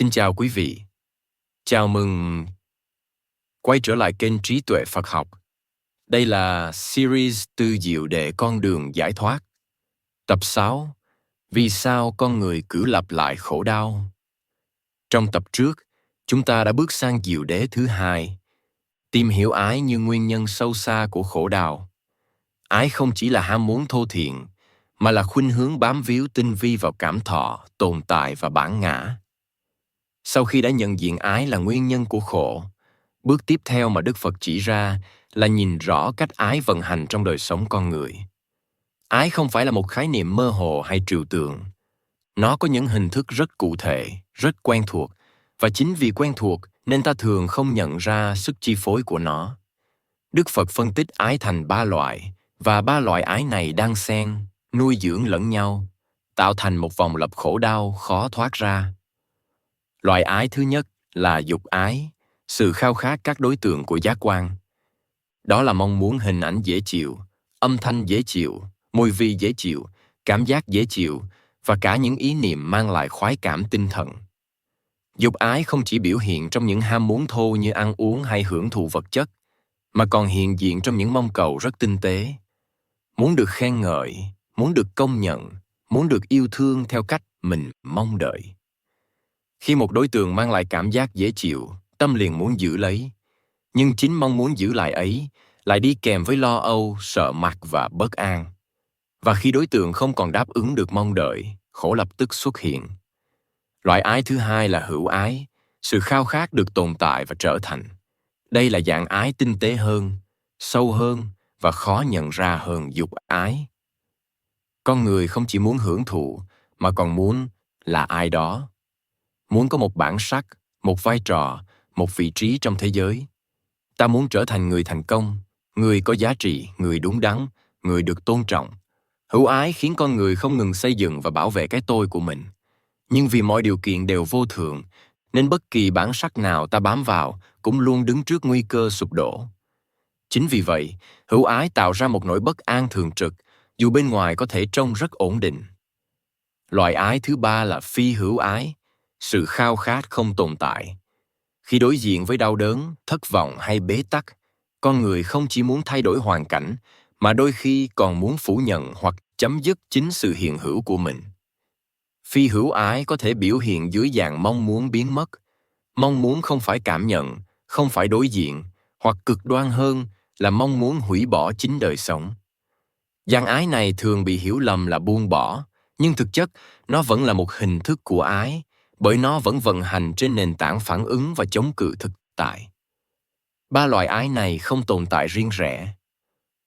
Xin chào quý vị. Chào mừng quay trở lại kênh Trí Tuệ Phật Học. Đây là series tư diệu để con đường giải thoát. Tập 6. Vì sao con người cứ lặp lại khổ đau? Trong tập trước, chúng ta đã bước sang diệu đế thứ 2, tìm hiểu ái như nguyên nhân sâu xa của khổ đau. Ái không chỉ là ham muốn thô thiện, mà là khuynh hướng bám víu tinh vi vào cảm thọ, tồn tại và bản ngã. Sau khi đã nhận diện ái là nguyên nhân của khổ, bước tiếp theo mà Đức Phật chỉ ra là nhìn rõ cách ái vận hành trong đời sống con người. Ái không phải là một khái niệm mơ hồ hay trừu tượng. Nó có những hình thức rất cụ thể, rất quen thuộc, và chính vì quen thuộc nên ta thường không nhận ra sức chi phối của nó. Đức Phật phân tích ái thành 3 loại, và 3 loại ái này đan xen, nuôi dưỡng lẫn nhau, tạo thành một vòng lặp khổ đau khó thoát ra. Loại ái thứ nhất là dục ái, sự khao khát các đối tượng của giác quan. Đó là mong muốn hình ảnh dễ chịu, âm thanh dễ chịu, mùi vị dễ chịu, cảm giác dễ chịu và cả những ý niệm mang lại khoái cảm tinh thần. Dục ái không chỉ biểu hiện trong những ham muốn thô như ăn uống hay hưởng thụ vật chất, mà còn hiện diện trong những mong cầu rất tinh tế. Muốn được khen ngợi, muốn được công nhận, muốn được yêu thương theo cách mình mong đợi. Khi một đối tượng mang lại cảm giác dễ chịu, tâm liền muốn giữ lấy. Nhưng chính mong muốn giữ lại ấy lại đi kèm với lo âu, sợ mặc và bất an. Và khi đối tượng không còn đáp ứng được mong đợi, khổ lập tức xuất hiện. Loại ái thứ hai là hữu ái, sự khao khát được tồn tại và trở thành. Đây là dạng ái tinh tế hơn, sâu hơn và khó nhận ra hơn dục ái. Con người không chỉ muốn hưởng thụ, mà còn muốn là ai đó. Muốn có một bản sắc, một vai trò, một vị trí trong thế giới. Ta muốn trở thành người thành công, người có giá trị, người đúng đắn, người được tôn trọng. Hữu ái khiến con người không ngừng xây dựng và bảo vệ cái tôi của mình. Nhưng vì mọi điều kiện đều vô thường, nên bất kỳ bản sắc nào ta bám vào cũng luôn đứng trước nguy cơ sụp đổ. Chính vì vậy, hữu ái tạo ra một nỗi bất an thường trực, dù bên ngoài có thể trông rất ổn định. Loại ái thứ ba là phi hữu ái, sự khao khát không tồn tại. Khi đối diện với đau đớn, thất vọng hay bế tắc, con người không chỉ muốn thay đổi hoàn cảnh, mà đôi khi còn muốn phủ nhận hoặc chấm dứt chính sự hiện hữu của mình. Phi hữu ái có thể biểu hiện dưới dạng mong muốn biến mất. Mong muốn không phải cảm nhận, không phải đối diện, hoặc cực đoan hơn là mong muốn hủy bỏ chính đời sống. Dạng ái này thường bị hiểu lầm là buông bỏ, nhưng thực chất nó vẫn là một hình thức của ái, bởi nó vẫn vận hành trên nền tảng phản ứng và chống cự thực tại. 3 loại ái này không tồn tại riêng rẽ.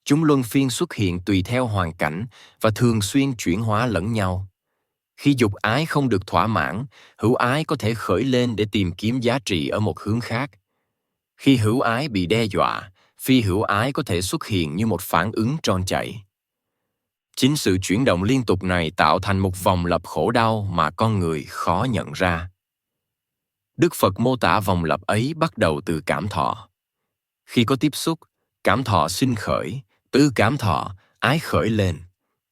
Chúng luân phiên xuất hiện tùy theo hoàn cảnh và thường xuyên chuyển hóa lẫn nhau. Khi dục ái không được thỏa mãn, hữu ái có thể khởi lên để tìm kiếm giá trị ở một hướng khác. Khi hữu ái bị đe dọa, phi hữu ái có thể xuất hiện như một phản ứng tròn chảy. Chính sự chuyển động liên tục này tạo thành một vòng lặp khổ đau mà con người khó nhận ra. Đức Phật mô tả vòng lặp ấy bắt đầu từ cảm thọ. Khi có tiếp xúc, cảm thọ sinh khởi, từ cảm thọ, ái khởi lên,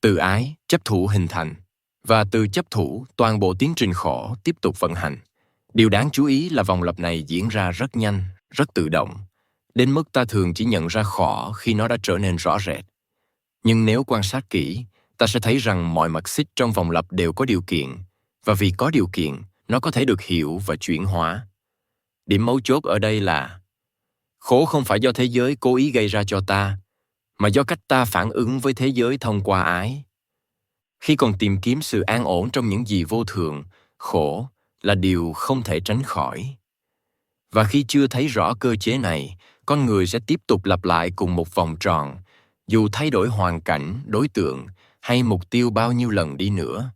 từ ái, chấp thủ hình thành, và từ chấp thủ, toàn bộ tiến trình khổ tiếp tục vận hành. Điều đáng chú ý là vòng lặp này diễn ra rất nhanh, rất tự động, đến mức ta thường chỉ nhận ra khổ khi nó đã trở nên rõ rệt. Nhưng nếu quan sát kỹ, ta sẽ thấy rằng mọi mặt xích trong vòng lặp đều có điều kiện, và vì có điều kiện, nó có thể được hiểu và chuyển hóa. Điểm mấu chốt ở đây là khổ không phải do thế giới cố ý gây ra cho ta, mà do cách ta phản ứng với thế giới thông qua ái. Khi còn tìm kiếm sự an ổn trong những gì vô thường, khổ là điều không thể tránh khỏi. Và khi chưa thấy rõ cơ chế này, con người sẽ tiếp tục lặp lại cùng một vòng tròn, dù thay đổi hoàn cảnh, đối tượng hay mục tiêu bao nhiêu lần đi nữa.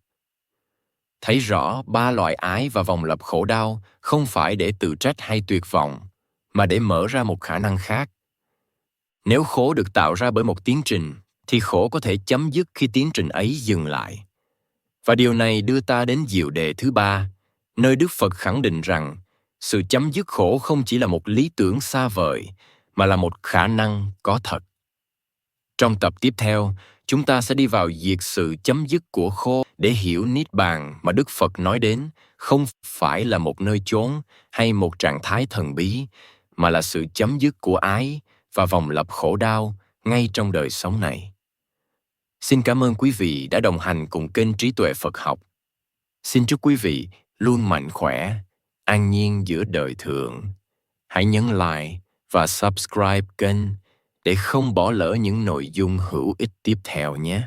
Thấy rõ 3 loại ái và vòng lặp khổ đau không phải để tự trách hay tuyệt vọng, mà để mở ra một khả năng khác. Nếu khổ được tạo ra bởi một tiến trình, thì khổ có thể chấm dứt khi tiến trình ấy dừng lại. Và điều này đưa ta đến diệu đề thứ 3, nơi Đức Phật khẳng định rằng sự chấm dứt khổ không chỉ là một lý tưởng xa vời, mà là một khả năng có thật. Trong tập tiếp theo, Chúng ta sẽ đi vào diệt sự chấm dứt của khổ để hiểu Niết Bàn mà Đức Phật nói đến không phải là một nơi chốn hay một trạng thái thần bí, mà là sự chấm dứt của ái và vòng lặp khổ đau ngay trong đời sống này. Xin cảm ơn quý vị đã đồng hành cùng kênh Trí Tuệ Phật Học. Xin chúc quý vị luôn mạnh khỏe, an nhiên giữa đời thường. Hãy nhấn like và subscribe kênh để không bỏ lỡ những nội dung hữu ích tiếp theo nhé.